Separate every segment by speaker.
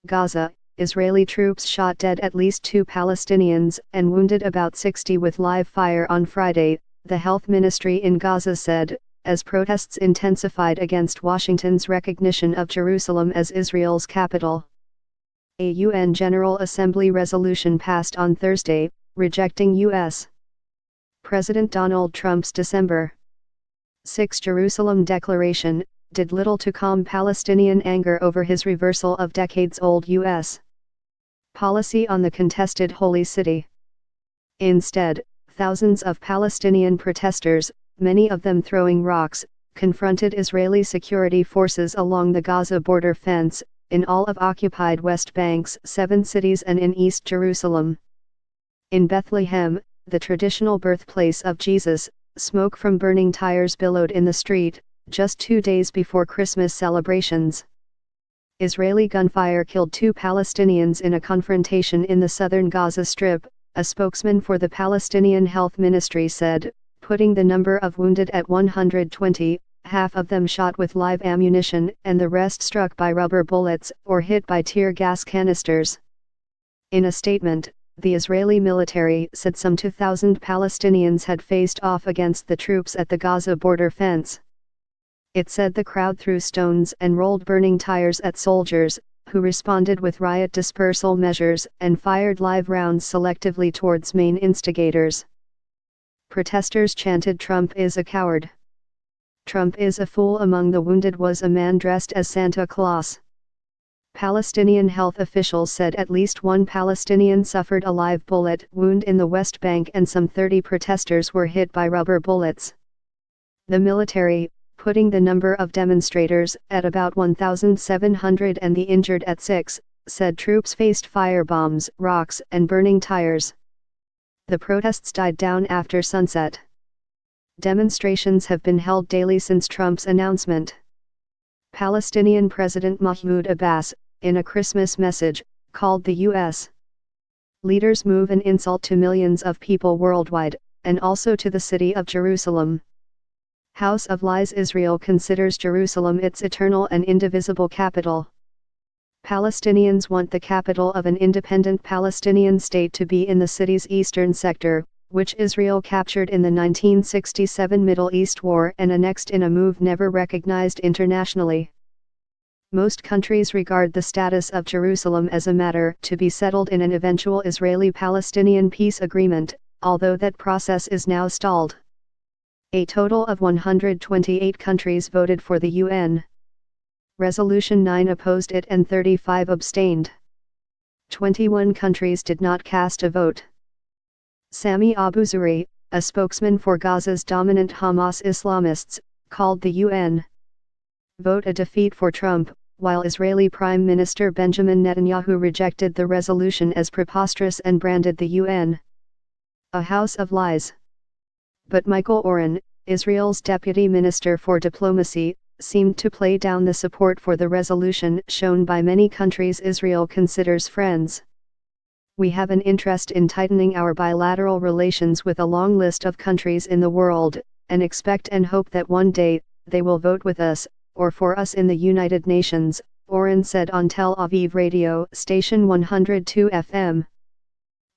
Speaker 1: Gaza, Israeli troops shot dead at least 2 Palestinians and wounded about 60 with live fire on Friday, the health ministry in Gaza said, as protests intensified against Washington's recognition of Jerusalem as Israel's capital. A UN General Assembly resolution passed on Thursday, rejecting U.S. President Donald Trump's December 6 Jerusalem declaration, did little to calm Palestinian anger over his reversal of decades-old U.S. policy on the contested Holy City. Instead, thousands of Palestinian protesters, many of them throwing rocks, confronted Israeli security forces along the Gaza border fence, in all of occupied West Bank's 7 cities and in East Jerusalem. In Bethlehem, the traditional birthplace of Jesus, smoke from burning tires billowed in the street, just 2 days before Christmas celebrations. Israeli gunfire killed 2 Palestinians in a confrontation in the southern Gaza Strip, a spokesman for the Palestinian Health Ministry said, putting the number of wounded at 120, half of them shot with live ammunition and the rest struck by rubber bullets or hit by tear gas canisters. In a statement, the Israeli military said some 2,000 Palestinians had faced off against the troops at the Gaza border fence. It said the crowd threw stones and rolled burning tires at soldiers, who responded with riot dispersal measures and fired live rounds selectively towards main instigators. Protesters chanted "Trump is a coward. Trump is a fool." Among the wounded was a man dressed as Santa Claus. Palestinian health officials said at least 1 Palestinian suffered a live bullet wound in the West Bank and some 30 protesters were hit by rubber bullets. The military, putting the number of demonstrators at about 1,700 and the injured at 6, said troops faced firebombs, rocks and burning tires. The protests died down after sunset. Demonstrations have been held daily since Trump's announcement. Palestinian President Mahmoud Abbas, in a Christmas message, called the U.S. leaders' move an insult to millions of people worldwide, and also to the city of Jerusalem. House of Lies. Israel considers Jerusalem its eternal and indivisible capital. Palestinians want the capital of an independent Palestinian state to be in the city's eastern sector, which Israel captured in the 1967 Middle East War and annexed in a move never recognized internationally. Most countries regard the status of Jerusalem as a matter to be settled in an eventual Israeli-Palestinian peace agreement, although that process is now stalled. A total of 128 countries voted for the UN Resolution 9 opposed it and 35 abstained. 21 countries did not cast a vote. Sami Abu Zuhri, a spokesman for Gaza's dominant Hamas Islamists, called the UN vote a defeat for Trump, while Israeli Prime Minister Benjamin Netanyahu rejected the resolution as preposterous and branded the UN a house of lies. But Michael Oren, Israel's Deputy Minister for Diplomacy, seemed to play down the support for the resolution shown by many countries Israel considers friends. We have an interest in tightening our bilateral relations with a long list of countries in the world, and expect and hope that one day, they will vote with us, or for us in the United Nations, Oren said on Tel Aviv radio station 102 FM.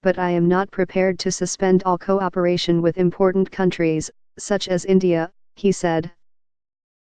Speaker 1: But I am not prepared to suspend all cooperation with important countries, such as India, he said.